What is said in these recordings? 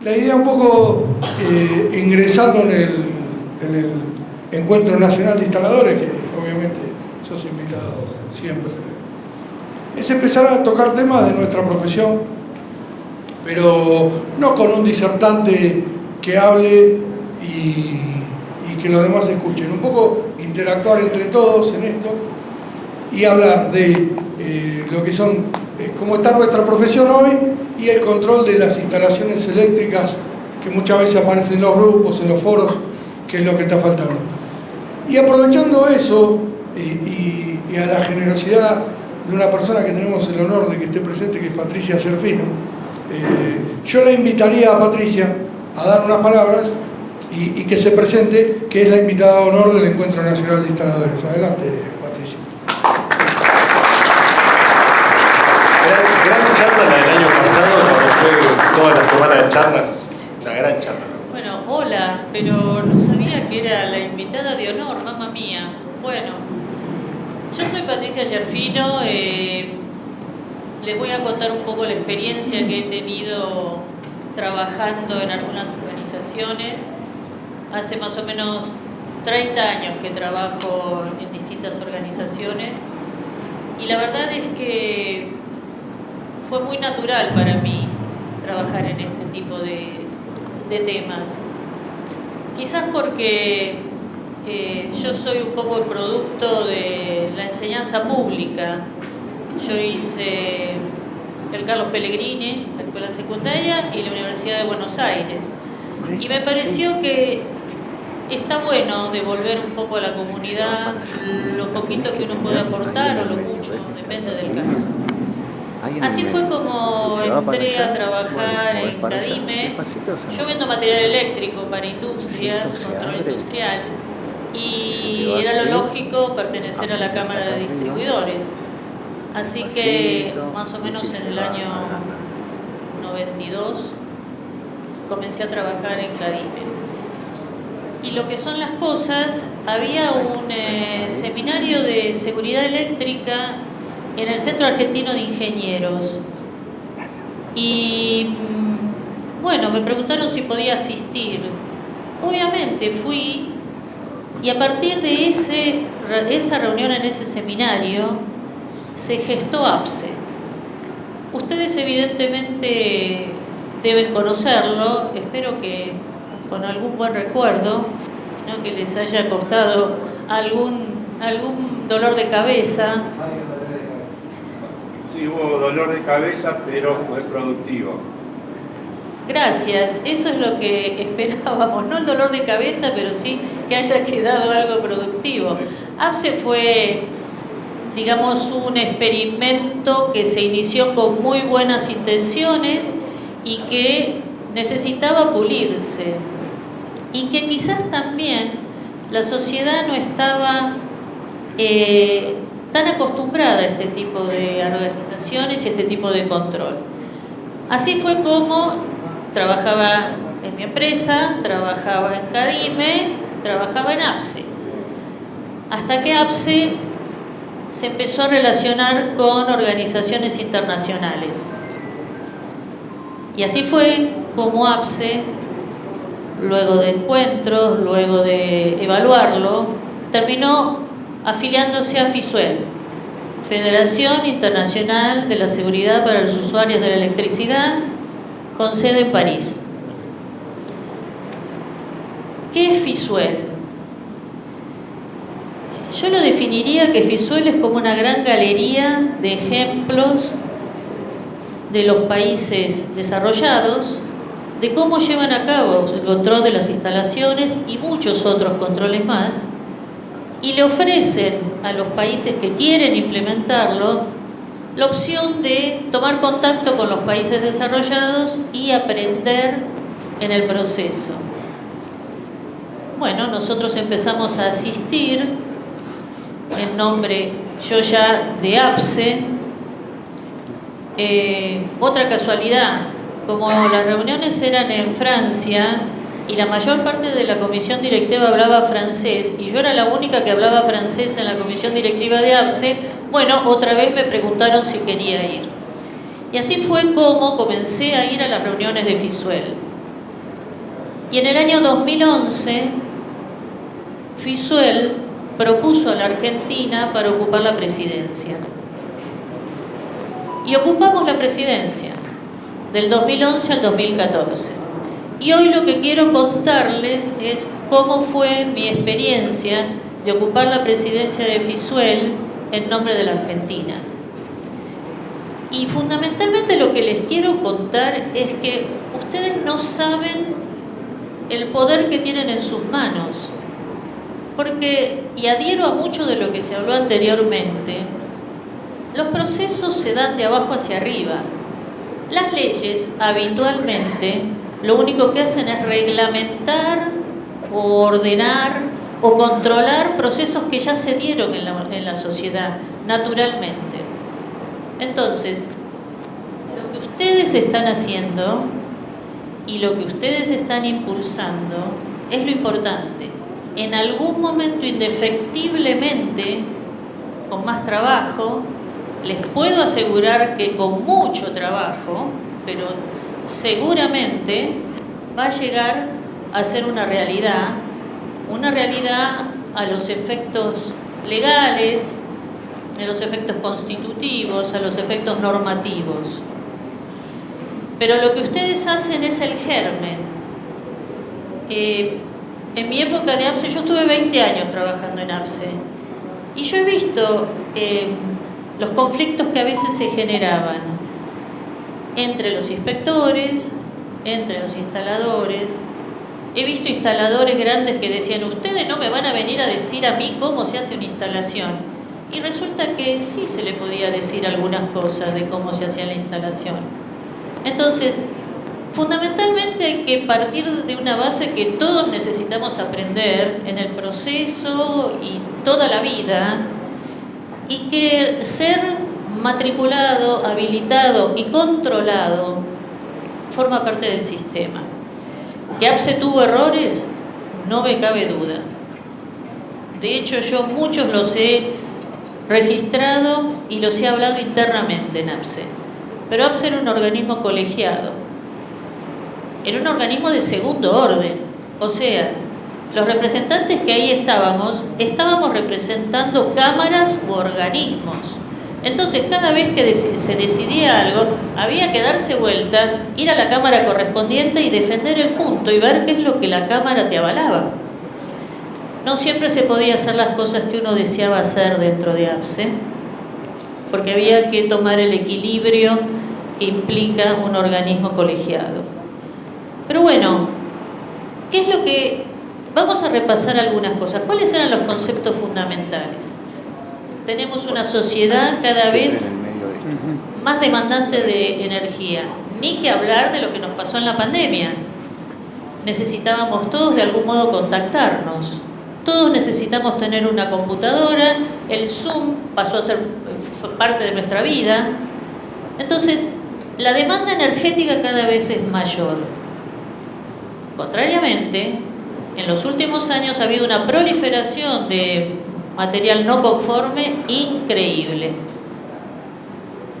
La idea un poco, ingresando en el Encuentro Nacional de Instaladores, que obviamente sos invitado siempre, es empezar a tocar temas de nuestra profesión, pero no con un disertante que hable y que los demás escuchen. Un poco interactuar entre todos en esto y hablar de lo que son, cómo está nuestra profesión hoy y el control de las instalaciones eléctricas que muchas veces aparecen en los grupos, en los foros, que es lo que está faltando. Y aprovechando eso y a la generosidad de una persona que tenemos el honor de que esté presente, que es Patricia Gerfino, yo la invitaría a Patricia a dar unas palabras y que se presente, que es la invitada de honor del Encuentro Nacional de Instaladores. Adelante, Patricia. Gran charla la del año pasado, cuando fue toda la semana de charlas, una gran charla. Bueno, hola, pero no sabía que era la invitada de honor, mamma mía. Bueno, yo soy Patricia Gerfino, les voy a contar un poco la experiencia que he tenido trabajando en algunas organizaciones. Hace más o menos 30 años que trabajo en distintas organizaciones y la verdad es que fue muy natural para mí trabajar en este tipo de temas. Quizás porque yo soy un poco el producto de la enseñanza pública. Yo hice el Carlos Pellegrini, la escuela secundaria, y la Universidad de Buenos Aires. Y me pareció que está bueno devolver un poco a la comunidad lo poquito que uno puede aportar o lo mucho, depende del caso. Así fue como entré a trabajar en Cadime. Yo vendo material eléctrico para industrias, control industrial, y era lo lógico pertenecer a la Cámara de Distribuidores. Así que más o menos en el año 92 comencé a trabajar en Cadime. Y lo que son las cosas, había un seminario de seguridad eléctrica en el Centro Argentino de Ingenieros. Y bueno, me preguntaron si podía asistir. Obviamente fui, y a partir de esa reunión en ese seminario se gestó APSE. Ustedes evidentemente deben conocerlo, espero que con algún buen recuerdo, no que les haya costado algún dolor de cabeza. Sí, hubo dolor de cabeza, pero fue productivo. Gracias, eso es lo que esperábamos, no el dolor de cabeza, pero sí que haya quedado algo productivo. APSE fue, digamos, un experimento que se inició con muy buenas intenciones y que necesitaba pulirse. Y que quizás también la sociedad no estaba tan acostumbrada a este tipo de organizaciones y a este tipo de control. Así fue como trabajaba en mi empresa, trabajaba en Cadime, trabajaba en APSE. Hasta que APSE se empezó a relacionar con organizaciones internacionales. Y así fue como APSE, luego de encuentros, luego de evaluarlo, terminó afiliándose a FISUEL, Federación Internacional de la Seguridad para los Usuarios de la Electricidad, con sede en París. ¿Qué es FISUEL? Yo lo definiría que FISUEL es como una gran galería de ejemplos de los países desarrollados de cómo llevan a cabo el control de las instalaciones y muchos otros controles más, y le ofrecen a los países que quieren implementarlo la opción de tomar contacto con los países desarrollados y aprender en el proceso. Bueno, nosotros empezamos a asistir en nombre, yo ya de APSE. Otra casualidad, como las reuniones eran en Francia y la mayor parte de la comisión directiva hablaba francés y yo era la única que hablaba francés en la comisión directiva de APSE, bueno, otra vez me preguntaron si quería ir. Y así fue como comencé a ir a las reuniones de FISUEL. Y en el año 2011, Fisuel propuso a la Argentina para ocupar la presidencia. Y ocupamos la presidencia del 2011 al 2014. Y hoy lo que quiero contarles es cómo fue mi experiencia de ocupar la presidencia de Fisuel en nombre de la Argentina. Y fundamentalmente lo que les quiero contar es que ustedes no saben el poder que tienen en sus manos. Porque, y adhiero a mucho de lo que se habló anteriormente, los procesos se dan de abajo hacia arriba. Las leyes habitualmente lo único que hacen es reglamentar o ordenar o controlar procesos que ya se dieron en la sociedad naturalmente. Entonces, lo que ustedes están haciendo y lo que ustedes están impulsando es lo importante. En algún momento, indefectiblemente, con más trabajo, les puedo asegurar que con mucho trabajo, pero seguramente va a llegar a ser una realidad a los efectos legales, a los efectos constitutivos, a los efectos normativos. Pero lo que ustedes hacen es el germen. En mi época de APSE, yo estuve 20 años trabajando en APSE, y yo he visto los conflictos que a veces se generaban entre los inspectores, entre los instaladores. He visto instaladores grandes que decían, ustedes no me van a venir a decir a mí cómo se hace una instalación. Y resulta que sí se le podía decir algunas cosas de cómo se hacía la instalación. Entonces, fundamentalmente hay que partir de una base que todos necesitamos aprender en el proceso y toda la vida, y que ser matriculado, habilitado y controlado forma parte del sistema. ¿Que APSE tuvo errores? No me cabe duda. De hecho, yo muchos los he registrado y los he hablado internamente en APSE. Pero APSE era un organismo colegiado. Era un organismo de segundo orden. O sea, los representantes que ahí estábamos representando cámaras u organismos. Entonces, cada vez que se decidía algo, había que darse vuelta, ir a la cámara correspondiente y defender el punto y ver qué es lo que la cámara te avalaba. No siempre se podía hacer las cosas que uno deseaba hacer dentro de APSE, porque había que tomar el equilibrio que implica un organismo colegiado. Pero bueno, ¿qué es lo que...? Vamos a repasar algunas cosas. ¿Cuáles eran los conceptos fundamentales? Tenemos una sociedad cada vez más demandante de energía. Ni que hablar de lo que nos pasó en la pandemia. Necesitábamos todos de algún modo contactarnos. Todos necesitamos tener una computadora. El Zoom pasó a ser parte de nuestra vida. Entonces, la demanda energética cada vez es mayor. Contrariamente, en los últimos años ha habido una proliferación de material no conforme increíble.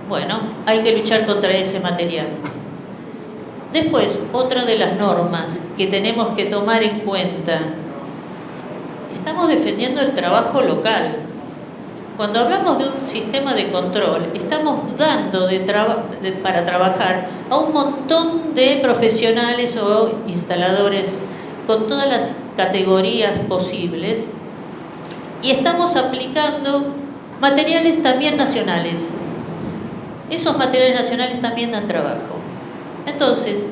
Bueno, hay que luchar contra ese material. Después, otra de las normas que tenemos que tomar en cuenta. Estamos defendiendo el trabajo local. Cuando hablamos de un sistema de control, estamos dando para trabajar a un montón de profesionales o instaladores con todas las categorías posibles, y estamos aplicando materiales también nacionales. Esos materiales nacionales también dan trabajo. Entonces,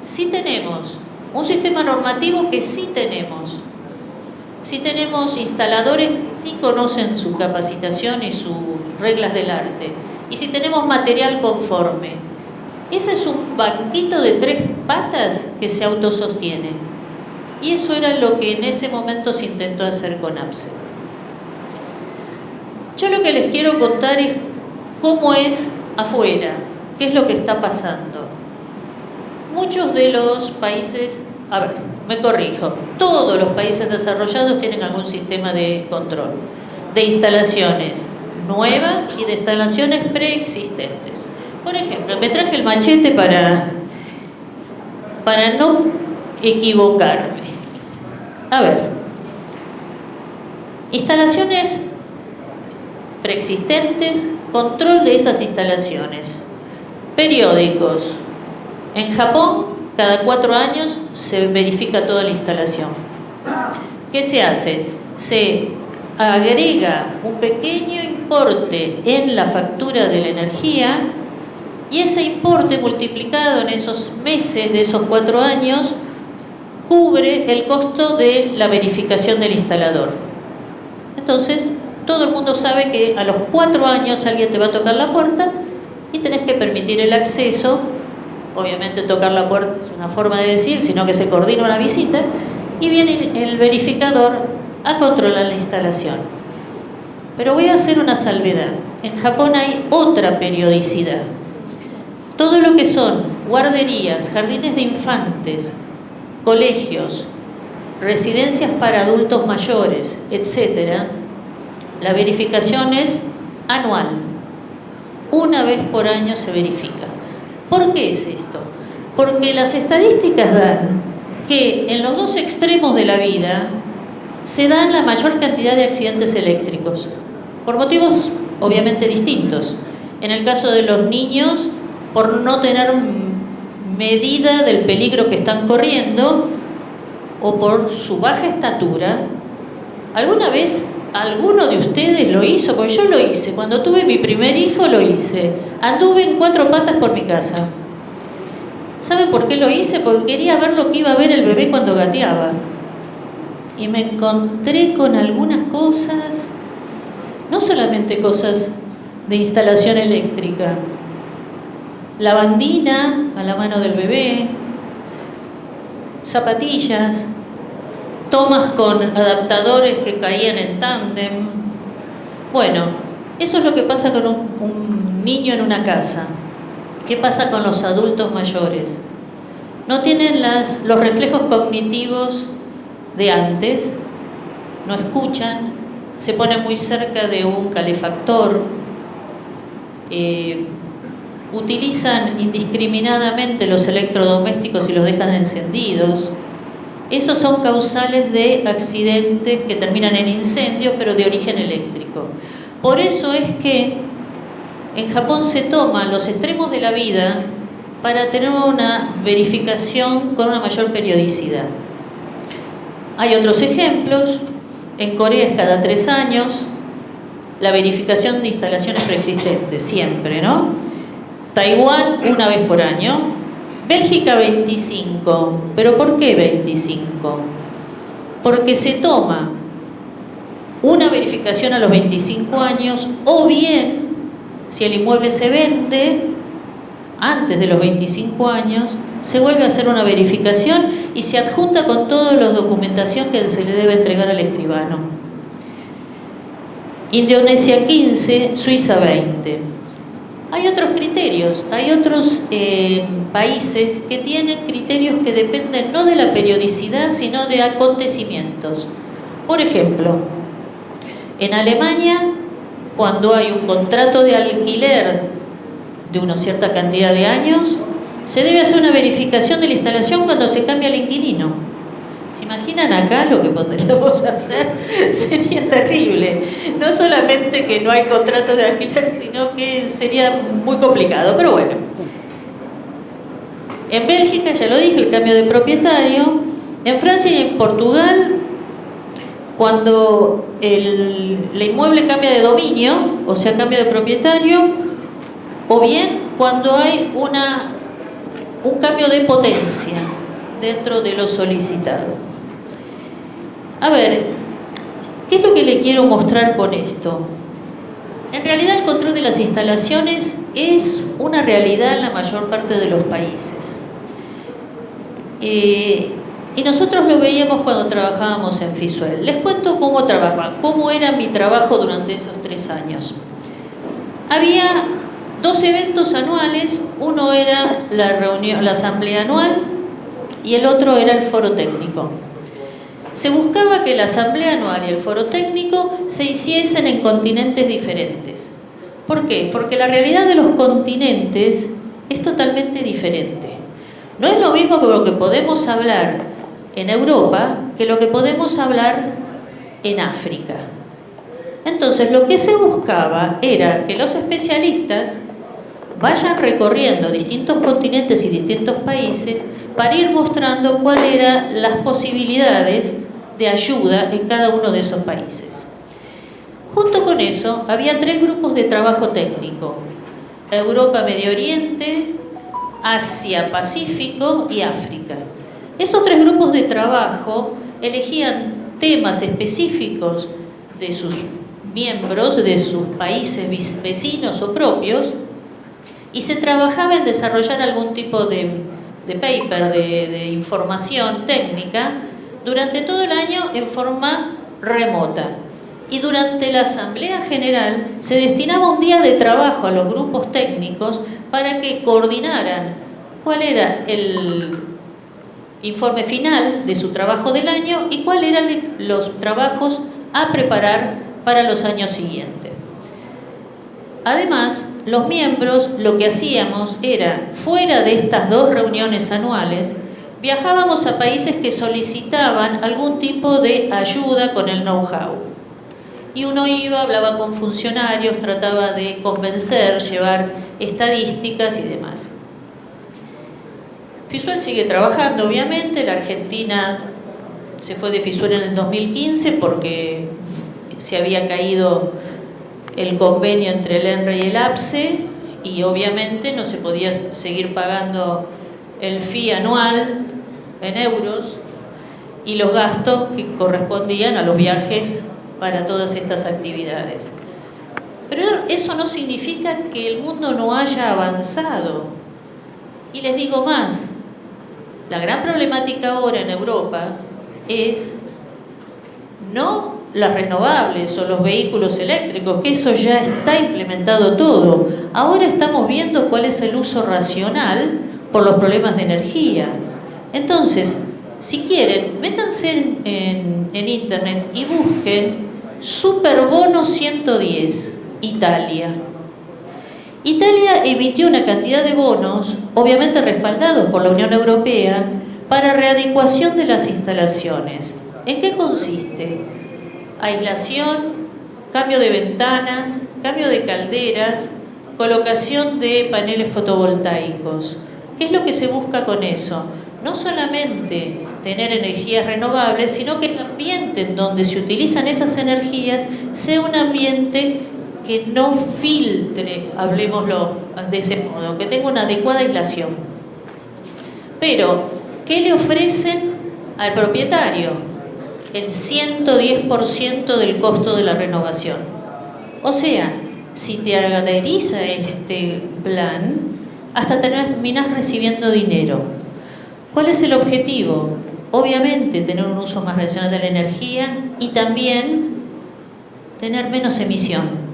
sí tenemos un sistema normativo que sí tenemos instaladores que sí conocen su capacitación y sus reglas del arte, y si tenemos material conforme. Ese es un banquito de 3 patas que se autosostiene, y eso era lo que en ese momento se intentó hacer con APSE. Yo lo que les quiero contar es cómo es afuera, qué es lo que está pasando. Muchos de los países, me corrijo, todos los países desarrollados tienen algún sistema de control, de instalaciones nuevas y de instalaciones preexistentes. Por ejemplo, me traje el machete para no equivocarme. A ver, instalaciones preexistentes, control de esas instalaciones, periódicos. En Japón, cada 4 años se verifica toda la instalación. ¿Qué se hace? Se agrega un pequeño importe en la factura de la energía y ese importe multiplicado en esos meses de esos 4 años cubre el costo de la verificación del instalador. Entonces, todo el mundo sabe que a los 4 años alguien te va a tocar la puerta y tenés que permitir el acceso. Obviamente tocar la puerta es una forma de decir, sino que se coordina una visita y viene el verificador a controlar la instalación. Pero voy a hacer una salvedad. En Japón hay otra periodicidad. Todo lo que son guarderías, jardines de infantes, colegios, residencias para adultos mayores, etc., la verificación es anual. Una vez por año se verifica. ¿Por qué es esto? Porque las estadísticas dan que en los dos extremos de la vida se dan la mayor cantidad de accidentes eléctricos, por motivos obviamente distintos. En el caso de los niños, por no tener medida del peligro que están corriendo o por su baja estatura. ¿Alguna vez alguno de ustedes lo hizo? Porque yo lo hice. Cuando tuve mi primer hijo lo hice. Anduve en 4 patas por mi casa. ¿Saben por qué lo hice? Porque quería ver lo que iba a ver el bebé cuando gateaba. Y me encontré con algunas cosas, no solamente cosas de instalación eléctrica, lavandina a la mano del bebé, zapatillas, tomas con adaptadores que caían en tándem. Bueno, eso es lo que pasa con un niño en una casa. ¿Qué pasa con los adultos mayores? No tienen los reflejos cognitivos de antes, no escuchan, se ponen muy cerca de un calefactor, utilizan indiscriminadamente los electrodomésticos y los dejan encendidos. Esos son causales de accidentes que terminan en incendios, pero de origen eléctrico. Por eso es que en Japón se toman los extremos de la vida para tener una verificación con una mayor periodicidad. Hay otros ejemplos. En Corea es cada 3 años, la verificación de instalaciones preexistentes, siempre, ¿no? Taiwán, una vez por año. Bélgica, 25. ¿Pero por qué 25? Porque se toma una verificación a los 25 años, o bien, si el inmueble se vende antes de los 25 años, se vuelve a hacer una verificación y se adjunta con toda la documentación que se le debe entregar al escribano. Indonesia 15, Suiza 20. Hay otros criterios, hay otros países que tienen criterios que dependen no de la periodicidad, sino de acontecimientos. Por ejemplo, en Alemania, cuando hay un contrato de alquiler de una cierta cantidad de años, se debe hacer una verificación de la instalación cuando se cambia el inquilino. ¿Se imaginan acá lo que podríamos hacer? Sería terrible. No solamente que no hay contrato de alquiler, sino que sería muy complicado. Pero bueno. En Bélgica, ya lo dije, el cambio de propietario. En Francia y en Portugal, cuando el inmueble cambia de dominio, o sea, cambia de propietario, o bien cuando hay un cambio de potencia dentro de lo solicitado. A ver, ¿qué es lo que le quiero mostrar con esto? En realidad el control de las instalaciones es una realidad en la mayor parte de los países. Y nosotros lo veíamos cuando trabajábamos en Fisuel. Les cuento cómo trabajaba, cómo era mi trabajo durante esos 3 años. Había 2 eventos anuales, uno era la asamblea anual y el otro era el foro técnico. Se buscaba que la asamblea anual y el foro técnico se hiciesen en continentes diferentes. ¿Por qué? Porque la realidad de los continentes es totalmente diferente. No es lo mismo que lo que podemos hablar en Europa que lo que podemos hablar en África. Entonces, lo que se buscaba era que los especialistas vayan recorriendo distintos continentes y distintos países para ir mostrando cuáles eran las posibilidades de ayuda en cada uno de esos países. Junto con eso, había 3 grupos de trabajo técnico: Europa, Medio Oriente, Asia, Pacífico y África. Esos 3 grupos de trabajo elegían temas específicos de sus miembros, de sus países vecinos o propios, y se trabajaba en desarrollar algún tipo de paper, de información técnica, durante todo el año en forma remota. Y durante la Asamblea General se destinaba un día de trabajo a los grupos técnicos para que coordinaran cuál era el informe final de su trabajo del año y cuáles eran los trabajos a preparar para los años siguientes. Además, los miembros lo que hacíamos era, fuera de estas 2 reuniones anuales, viajábamos a países que solicitaban algún tipo de ayuda con el know-how. Y uno iba, hablaba con funcionarios, trataba de convencer, llevar estadísticas y demás. FISUEL sigue trabajando, obviamente. La Argentina se fue de FISUEL en el 2015 porque se había caído el convenio entre el ENRE y el APSE y obviamente no se podía seguir pagando el fee anual en euros y los gastos que correspondían a los viajes para todas estas actividades. Pero eso no significa que el mundo no haya avanzado. Y les digo más, la gran problemática ahora en Europa es no las renovables o los vehículos eléctricos, que eso ya está implementado todo. Ahora estamos viendo cuál es el uso racional por los problemas de energía. Entonces, si quieren, métanse en internet y busquen Superbono 110, Italia. Italia emitió una cantidad de bonos, obviamente respaldados por la Unión Europea, para readecuación de las instalaciones. ¿En qué consiste? Aislación, cambio de ventanas, cambio de calderas, colocación de paneles fotovoltaicos. ¿Qué es lo que se busca con eso? No solamente tener energías renovables, sino que el ambiente en donde se utilizan esas energías sea un ambiente que no filtre, hablemoslo de ese modo, que tenga una adecuada aislación. Pero, ¿qué le ofrecen al propietario? El 110% del costo de la renovación. O sea, si te adherís a este plan, hasta terminás recibiendo dinero. ¿Cuál es el objetivo? Obviamente, tener un uso más racional de la energía y también tener menos emisión,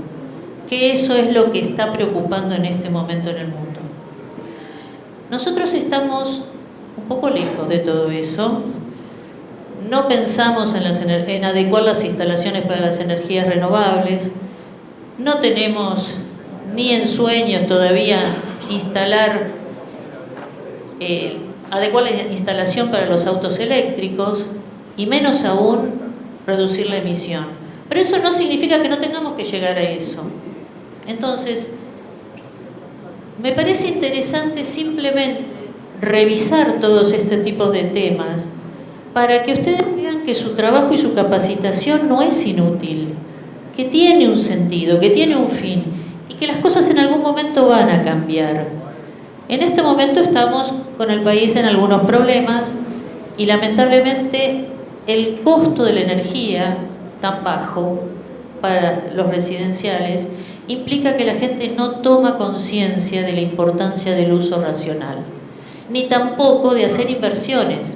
que eso es lo que está preocupando en este momento en el mundo. Nosotros estamos un poco lejos de todo eso. No pensamos en adecuar las instalaciones para las energías renovables. No tenemos ni en sueños todavía adecuar la instalación para los autos eléctricos y menos aún reducir la emisión. Pero eso no significa que no tengamos que llegar a eso. Entonces, me parece interesante simplemente revisar todos este tipo de temas para que ustedes vean que su trabajo y su capacitación no es inútil, que tiene un sentido, que tiene un fin y que las cosas en algún momento van a cambiar. En este momento estamos con el país en algunos problemas y lamentablemente el costo de la energía tan bajo para los residenciales implica que la gente no toma conciencia de la importancia del uso racional, ni tampoco de hacer inversiones.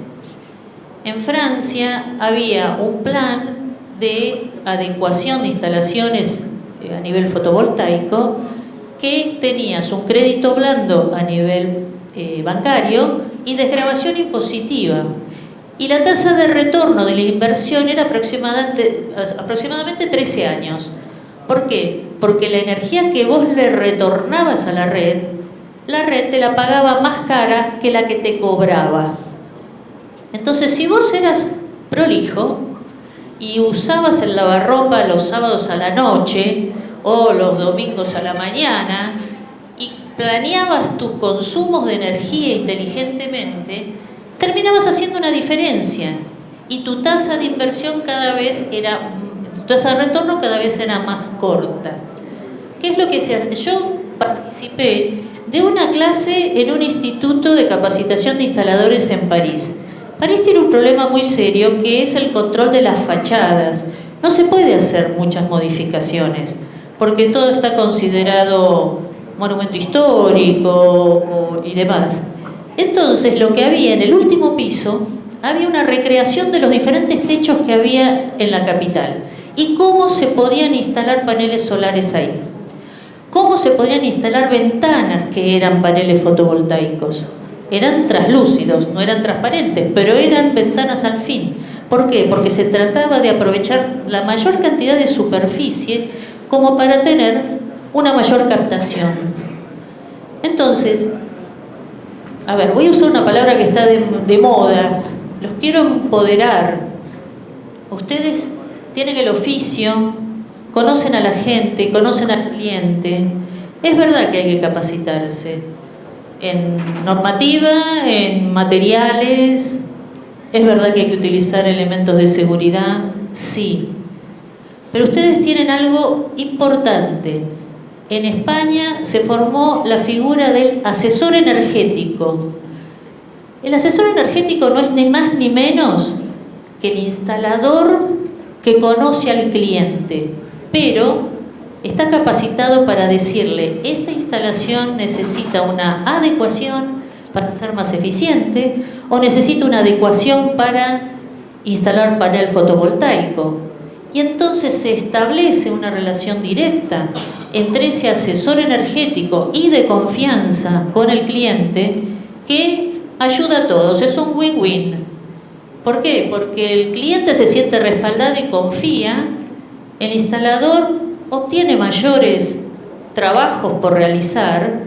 En Francia había un plan de adecuación de instalaciones a nivel fotovoltaico que tenías un crédito blando a nivel bancario y desgravación impositiva. Y la tasa de retorno de la inversión era aproximadamente 13 años. ¿Por qué? Porque la energía que vos le retornabas a la red la red te la pagaba más cara que la que te cobraba. Entonces, si vos eras prolijo y usabas el lavarropa los sábados a la noche o los domingos a la mañana y planeabas tus consumos de energía inteligentemente, terminabas haciendo una diferencia y tu tasa de inversión tu tasa de retorno cada vez era más corta. ¿Qué es lo que se hace? Yo participé de una clase en un instituto de capacitación de instaladores en París. París tiene un problema muy serio que es el control de las fachadas. No se puede hacer muchas modificaciones porque todo está considerado monumento histórico y demás. Entonces, lo que había en el último piso, había una recreación de los diferentes techos que había en la capital y cómo se podían instalar paneles solares ahí. Cómo se podían instalar ventanas que eran paneles fotovoltaicos. Eran translúcidos, no eran transparentes, pero eran ventanas al fin. ¿Por qué? Porque se trataba de aprovechar la mayor cantidad de superficie como para tener una mayor captación. Entonces, a ver, voy a usar una palabra que está de moda. Los quiero empoderar. Ustedes tienen el oficio, conocen a la gente, conocen al cliente. Es verdad que hay que capacitarse en normativa, en materiales. Es verdad que hay que utilizar elementos de seguridad, sí. Pero ustedes tienen algo importante. En España se formó la figura del asesor energético. El asesor energético no es ni más ni menos que el instalador que conoce al cliente, pero está capacitado para decirle: esta instalación necesita una adecuación para ser más eficiente o necesita una adecuación para instalar panel fotovoltaico. Y entonces se establece una relación directa entre ese asesor energético y de confianza con el cliente que ayuda a todos, es un win-win. ¿Por qué? Porque el cliente se siente respaldado y confía, el instalador obtiene mayores trabajos por realizar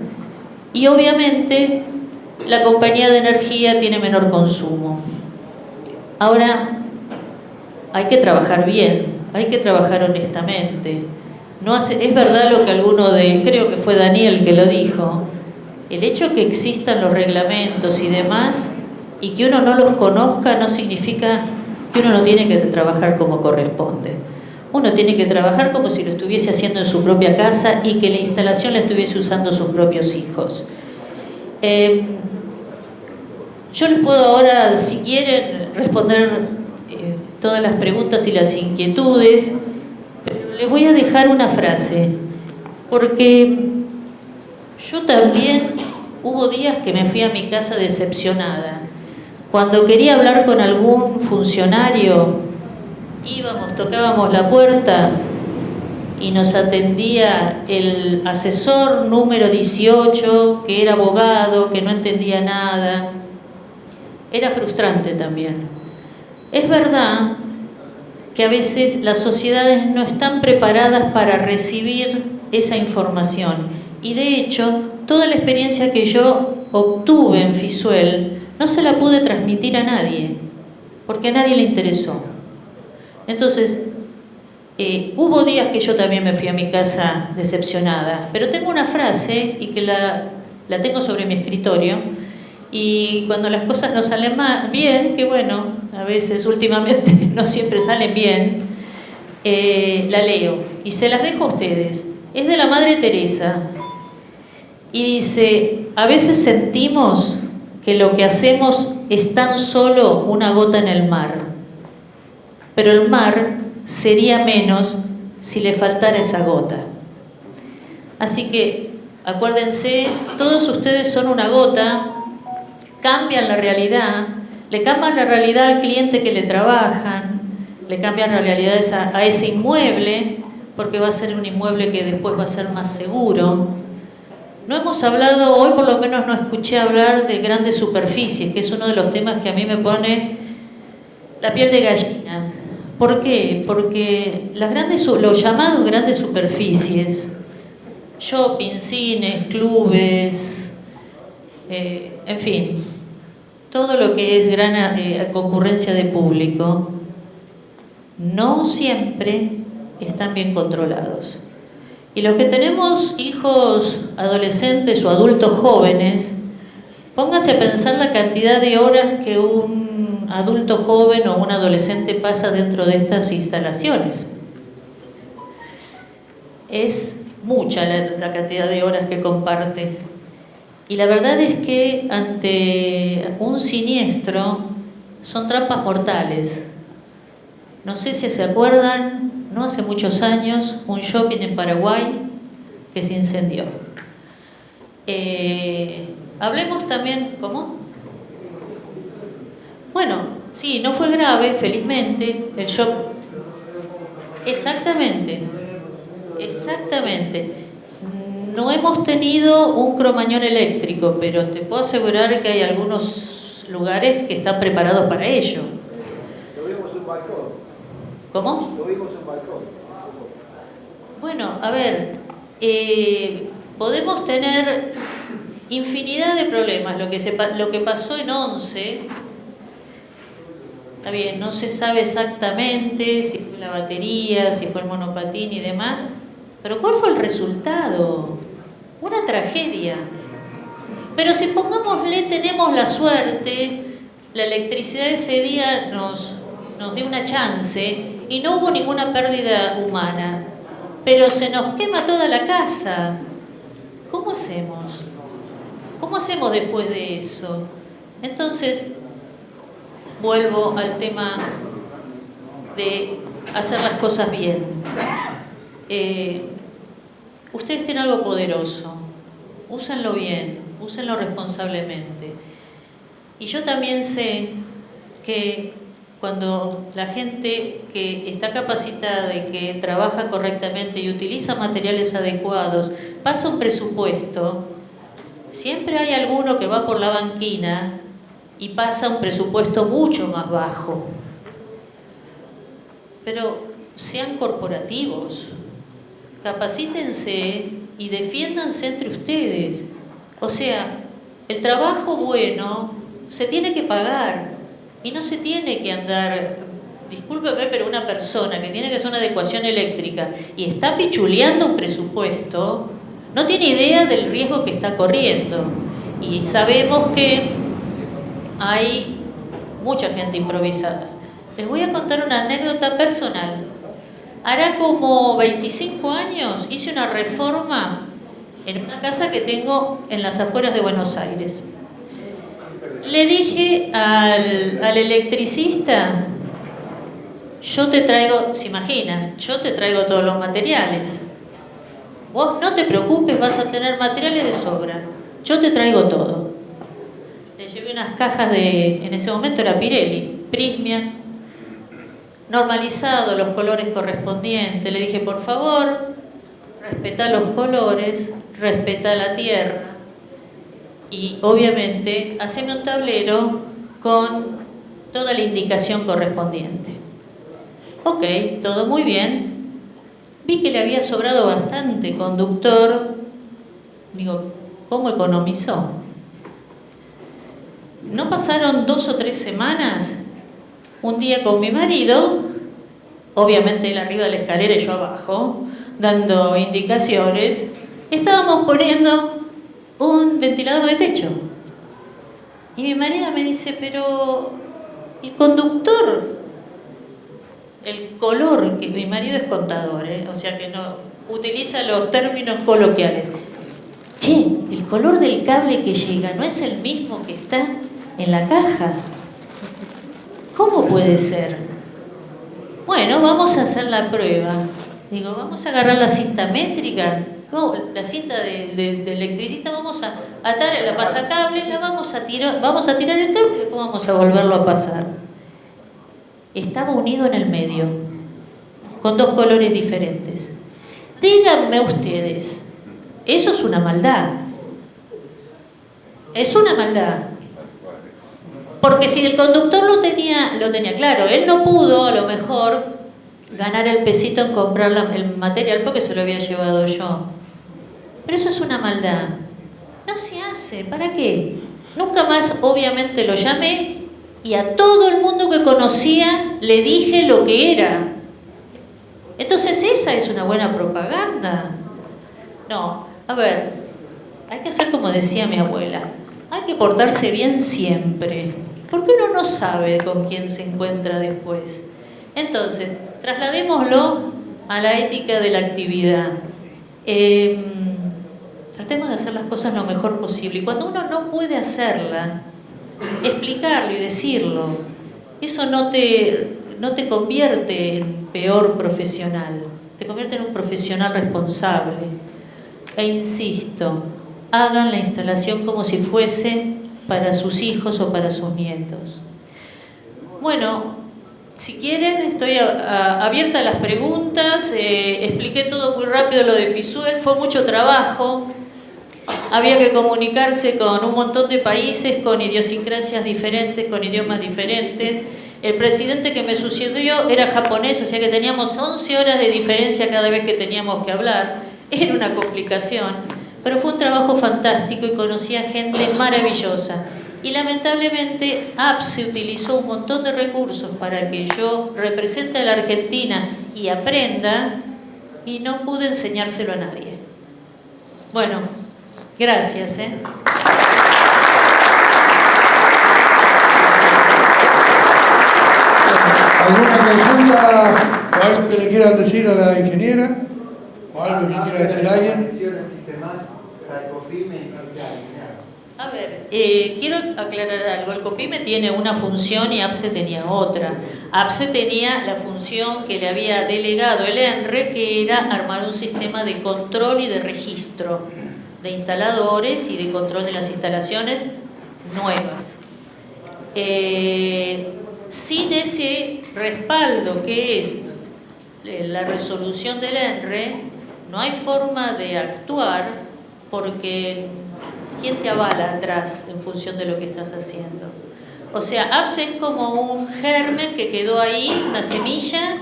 y obviamente la compañía de energía tiene menor consumo. Ahora, hay que trabajar bien, hay que trabajar honestamente. Es verdad lo que creo que fue Daniel que lo dijo, el hecho que existan los reglamentos y demás y que uno no los conozca no significa que uno no tiene que trabajar como corresponde. Uno tiene que trabajar como si lo estuviese haciendo en su propia casa y que la instalación la estuviese usando sus propios hijos. Yo les puedo ahora, si quieren, responder todas las preguntas y las inquietudes, pero les voy a dejar una frase, porque yo también hubo días que me fui a mi casa decepcionada. Cuando quería hablar con algún funcionario, tocábamos la puerta y nos atendía el asesor número 18, que era abogado, que no entendía nada. Era frustrante también. Es verdad que a veces las sociedades no están preparadas para recibir esa información. Y de hecho, toda la experiencia que yo obtuve en Fisuel no se la pude transmitir a nadie, porque a nadie le interesó. Entonces, hubo días que yo también me fui a mi casa decepcionada, pero tengo una frase y que la tengo sobre mi escritorio, y cuando las cosas no salen bien, que bueno, a veces últimamente no siempre salen bien, la leo y se las dejo a ustedes. Es de la Madre Teresa y dice: a veces sentimos que lo que hacemos es tan solo una gota en el mar, pero el mar sería menos si le faltara esa gota. Así que acuérdense, todos ustedes son una gota, cambian la realidad, le cambian la realidad al cliente que le trabajan, le cambian la realidad a ese inmueble, porque va a ser un inmueble que después va a ser más seguro. No hemos hablado, hoy por lo menos no escuché hablar de grandes superficies, que es uno de los temas que a mí me pone la piel de gallina. ¿Por qué? Porque los llamados grandes superficies, shopping, cines, clubes, en fin, todo lo que es gran concurrencia de público, no siempre están bien controlados. Y los que tenemos hijos adolescentes o adultos jóvenes, póngase a pensar la cantidad de horas que un adulto joven o un adolescente pasa dentro de estas instalaciones. Es mucha la cantidad de horas que comparte. Y la verdad es que ante un siniestro son trampas mortales. No sé si se acuerdan, no hace muchos años, un shopping en Paraguay que se incendió. Hablemos también, ¿cómo? Bueno, sí, no fue grave, felizmente, el shopping. Exactamente. No hemos tenido un cromañón eléctrico, pero te puedo asegurar que hay algunos lugares que están preparados para ello. Lo vimos en balcón. ¿Cómo? Lo vimos en balcón. Bueno, a ver, podemos tener infinidad de problemas. Lo que pasó en 11, está bien, no se sabe exactamente si fue la batería, si fue el monopatín y demás, pero ¿cuál fue el resultado? Una tragedia. Pero si pongámosle, tenemos la suerte, la electricidad ese día nos dio una chance y no hubo ninguna pérdida humana, pero se nos quema toda la casa. ¿Cómo hacemos? ¿Cómo hacemos después de eso? Entonces, vuelvo al tema de hacer las cosas bien. Ustedes tienen algo poderoso, úsenlo bien, úsenlo responsablemente. Y yo también sé que cuando la gente que está capacitada y que trabaja correctamente y utiliza materiales adecuados, pasa un presupuesto, siempre hay alguno que va por la banquina y pasa un presupuesto mucho más bajo. Pero sean corporativos, capacítense y defiéndanse entre ustedes. O sea, el trabajo bueno se tiene que pagar y no se tiene que andar, discúlpeme, pero una persona que tiene que hacer una adecuación eléctrica y está pichuleando un presupuesto, no tiene idea del riesgo que está corriendo. Y sabemos que hay mucha gente improvisada. Les voy a contar una anécdota personal. Hará como 25 años hice una reforma en una casa que tengo en las afueras de Buenos Aires. Le dije al electricista, yo te traigo, se imaginan, yo te traigo todos los materiales. Vos no te preocupes, vas a tener materiales de sobra. Yo te traigo todo. Le llevé unas cajas en ese momento era Pirelli, Prysmian, normalizado, los colores correspondientes. Le dije, por favor, respetá los colores, respetá la tierra y obviamente haceme un tablero con toda la indicación correspondiente. Ok, todo muy bien. Vi que le había sobrado bastante conductor. Digo, ¿cómo economizó? No pasaron 2 o 3 semanas. Un día con mi marido, obviamente él arriba de la escalera y yo abajo, dando indicaciones, estábamos poniendo un ventilador de techo. Y mi marido me dice, pero el conductor, el color, que mi marido es contador, o sea que no utiliza los términos coloquiales. Che, el color del cable que llega no es el mismo que está en la caja. ¿Cómo puede ser? Bueno, vamos a hacer la prueba. Digo, vamos a agarrar la cinta métrica, la cinta de electricista, vamos a atar la pasacable, la vamos a tirar el cable y después vamos a volverlo a pasar. Estaba unido en el medio, con 2 colores diferentes. Díganme ustedes, eso es una maldad. Es una maldad. Porque si el conductor lo tenía claro, él no pudo a lo mejor ganar el pesito en comprar el material porque se lo había llevado yo. Pero eso es una maldad. No se hace, ¿para qué? Nunca más, obviamente, lo llamé y a todo el mundo que conocía le dije lo que era. Entonces, ¿esa es una buena propaganda? No, a ver, hay que hacer como decía mi abuela, hay que portarse bien siempre, porque uno no sabe con quién se encuentra después. Entonces, trasladémoslo a la ética de la actividad. Tratemos de hacer las cosas lo mejor posible. Y cuando uno no puede hacerla, explicarlo y decirlo. Eso no te convierte en peor profesional, te convierte en un profesional responsable. E insisto, hagan la instalación como si fuese para sus hijos o para sus nietos. Bueno, si quieren, estoy abierta a las preguntas. Expliqué todo muy rápido lo de FISUEL, fue mucho trabajo. Había que comunicarse con un montón de países, con idiosincrasias diferentes, con idiomas diferentes. El presidente que me sucedió era japonés, o sea que teníamos 11 horas de diferencia cada vez que teníamos que hablar. Era una complicación, pero fue un trabajo fantástico y conocí a gente maravillosa. Y lamentablemente APSE utilizó un montón de recursos para que yo represente a la Argentina y aprenda, y no pude enseñárselo a nadie. Bueno, gracias. ¿Alguna consulta o algo que le quieran decir a la ingeniera? ¿O algo que quiera decir alguien? A ver, quiero aclarar algo. El COPIME tiene una función y APSE tenía otra. APSE tenía la función que le había delegado el ENRE, que era armar un sistema de control y de registro de instaladores y de control de las instalaciones nuevas. Sin ese respaldo que es la resolución del ENRE, no hay forma de actuar, porque ¿quién te avala atrás en función de lo que estás haciendo? O sea, APSE es como un germen que quedó ahí, una semilla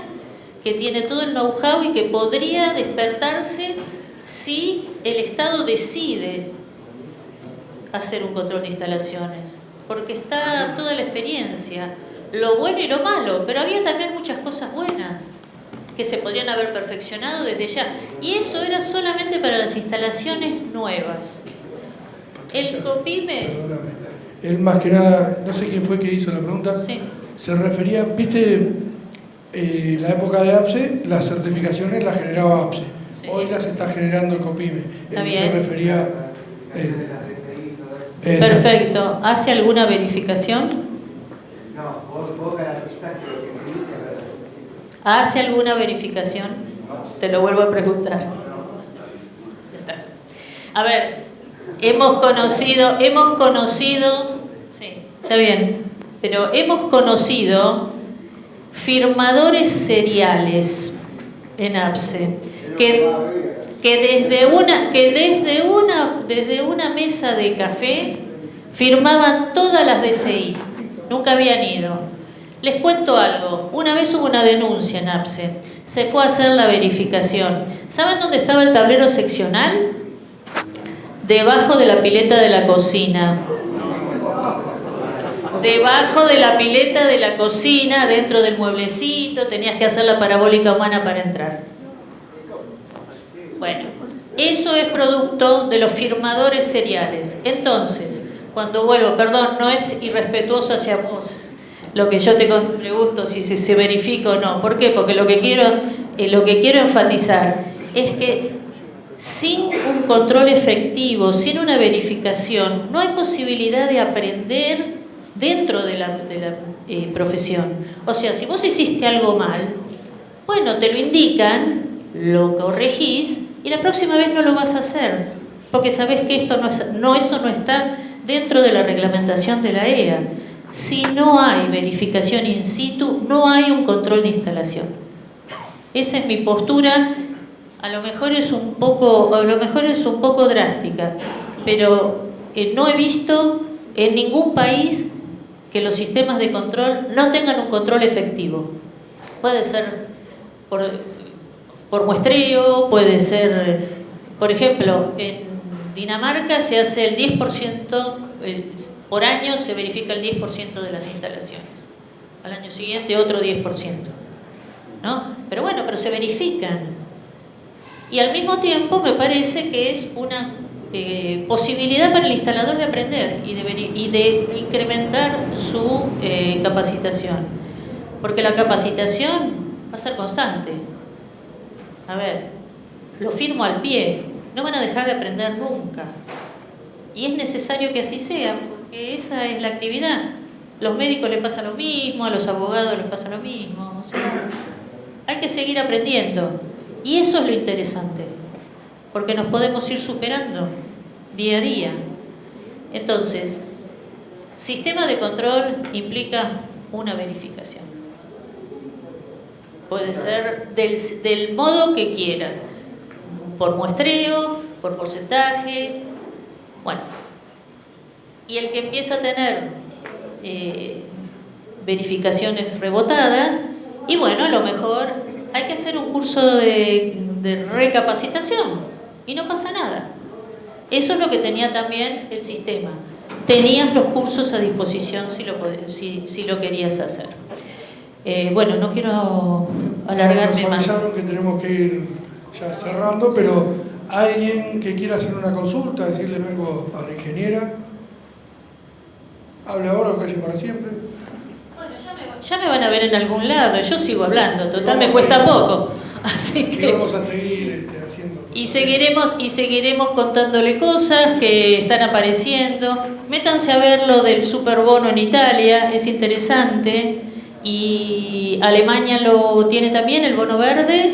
que tiene todo el know-how y que podría despertarse si el Estado decide hacer un control de instalaciones, porque está toda la experiencia, lo bueno y lo malo, pero había también muchas cosas buenas que se podrían haber perfeccionado desde ya, y eso era solamente para las instalaciones nuevas. El COPIME... Perdóname. Él más que nada, no sé quién fue que hizo la pregunta, Sí. se refería, viste, la época de APSE, las certificaciones las generaba APSE, Sí. hoy las está generando el COPIME. Está Él bien. se refería... Perfecto. ¿Hace alguna verificación? No, vos garantizás que lo que me dice es verdad. ¿Hace alguna verificación? Te lo vuelvo a preguntar. Ya está. A ver, hemos conocido, sí, está bien, pero hemos conocido firmadores seriales en APSE que desde una mesa de café firmaban todas las DCI, nunca habían ido. Les cuento algo, una vez hubo una denuncia en APSE, se fue a hacer la verificación. ¿Saben dónde estaba el tablero seccional? Debajo de la pileta de la cocina. Debajo de la pileta de la cocina, dentro del mueblecito, tenías que hacer la parabólica humana para entrar. Bueno, eso es producto de los firmadores seriales. Entonces, cuando vuelvo, perdón, no es irrespetuoso hacia vos lo que yo te pregunto si se verifica o no. ¿Por qué? Porque lo que quiero enfatizar es que sin un control efectivo, sin una verificación, no hay posibilidad de aprender dentro de la profesión. O sea, si vos hiciste algo mal, bueno, te lo indican, lo corregís y la próxima vez no lo vas a hacer, porque sabés que esto eso no está dentro de la reglamentación de la EA. Si no hay verificación in situ, no hay un control de instalación. Esa es mi postura. A lo mejor es un poco drástica, pero no he visto en ningún país que los sistemas de control no tengan un control efectivo. Puede ser por muestreo, puede ser, por ejemplo, Dinamarca se hace el 10%, por año se verifica el 10% de las instalaciones. Al año siguiente otro 10%. ¿No? Pero bueno, pero se verifican. Y al mismo tiempo me parece que es una posibilidad para el instalador de aprender y de incrementar su capacitación. Porque la capacitación va a ser constante. A ver, lo firmo al pie, no van a dejar de aprender nunca. Y es necesario que así sea, porque esa es la actividad. Los médicos les pasa lo mismo, a los abogados les pasa lo mismo. O sea, hay que seguir aprendiendo. Y eso es lo interesante, porque nos podemos ir superando día a día. Entonces, sistema de control implica una verificación. Puede ser del modo que quieras, por muestreo, por porcentaje, bueno. Y el que empieza a tener verificaciones rebotadas, y bueno, a lo mejor hay que hacer un curso de recapacitación y no pasa nada. Eso es lo que tenía también el sistema. Tenías los cursos a disposición si lo querías hacer. Bueno, no quiero alargarme más. Nos avisaron que tenemos que ir ya cerrando, pero alguien que quiera hacer una consulta, decirle algo a la ingeniera, hable ahora o calle para siempre. Bueno, ya me van a ver en algún lado, yo sigo hablando, total me cuesta poco. Así que y vamos a seguir haciendo. Y seguiremos contándole cosas que están apareciendo. Métanse a ver lo del superbono en Italia, es interesante. Y Alemania lo tiene también, el bono verde,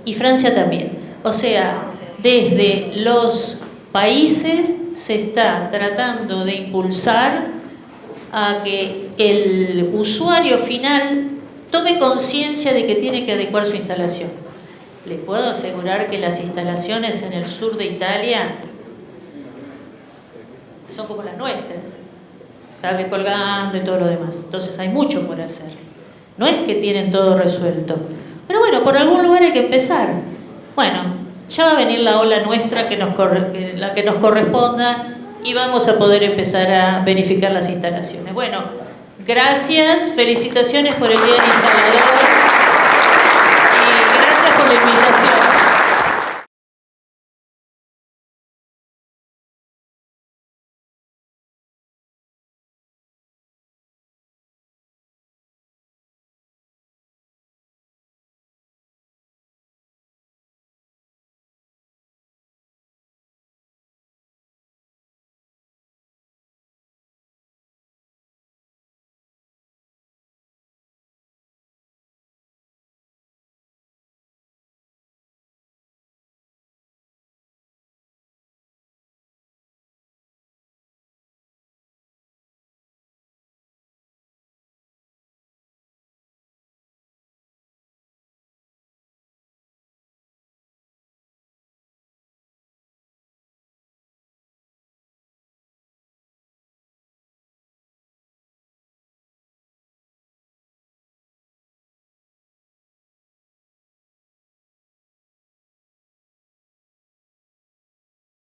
y Francia también. O sea, desde los países se está tratando de impulsar a que el usuario final tome conciencia de que tiene que adecuar su instalación. Les puedo asegurar que las instalaciones en el sur de Italia son como las nuestras, cable colgando y todo lo demás. Entonces hay mucho por hacer. No es que tienen todo resuelto. Pero bueno, por algún lugar hay que empezar. Bueno, ya va a venir la ola nuestra la que nos corresponda y vamos a poder empezar a verificar las instalaciones. Bueno, gracias, felicitaciones por el Día del Instalador y gracias por la invitación.